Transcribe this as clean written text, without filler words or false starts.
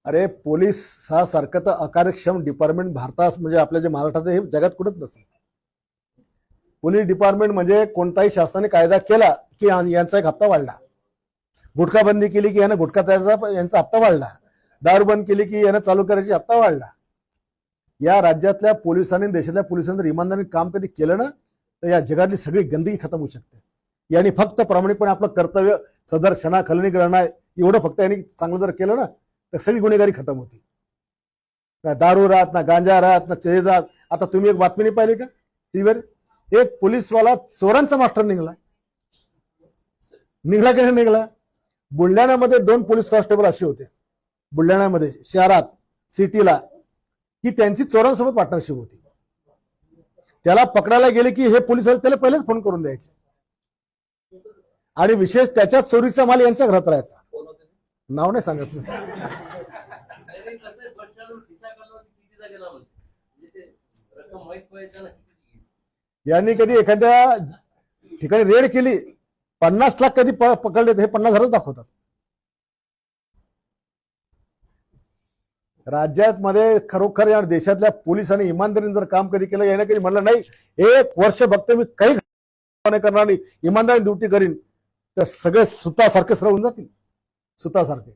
अरे पोलीस हा सारखं तर अकार्यक्षम डिपार्टमेंट भारतात म्हणजे आपल्या जे महाराष्ट्रात हे जगात कुठंच नसेल. पोलीस डिपार्टमेंट म्हणजे कोणताही शासनाने कायदा केला की यांचा एक हप्ता वाढला, गुटखा बंदी केली की यानं गुटखा त्याचा यांचा हप्ता वाढला, दारू बंद केली की यानं चालू करायची हप्ता वाढला. या राज्यातल्या पोलिसांनी देशातल्या पोलिसांनी जर इमानदारीने काम कधी केलं ना तर या जगातली सगळी गंदगी खतम होऊ शकते. यांनी फक्त प्रामाणिकपणे आपलं कर्तव्य सदर क्षणा खलनी करणं एवढं फक्त यांनी चांगलं जर केलं ना तर सगळी गुन्हेगारी खतम होती. ना दारू राहत, ना गांजा राहत, ना चेज राहत. आता तुम्ही एक बातमी नाही पाहिली का टीव्हीवर, एक पोलीसवाला चोरांचा मास्टर निघला की नाही निघला. बुलढाण्यामध्ये 2 पोलीस कॉन्स्टेबल असे होते बुलढाण्यामध्ये शहरात सिटीला की त्यांची चोरांसोबत पार्टनरशिप होती. त्याला पकडायला गेले की हे पोलीस त्याला पहिलेच फोन करून द्यायचे आणि विशेष त्याच्या चोरीचा माल यांच्या घरात राहायचा. नाव नाही सांगत मी. यांनी कधी एखाद्या ठिकाणी रेड केली 50 लाख कधी पकडले हे 50,000 दाखवतात. राज्यात मध्ये खरोखर या देशातल्या पोलिसांनी इमानदारीने जर काम कधी केलं, याने कधी म्हणलं नाही 1 वर्ष फक्त मी काहीच करणार नाही, इमानदारी ड्युटी करीन, तर सगळे सुतासारखे सरळ होऊन जातील, सुतासारखे.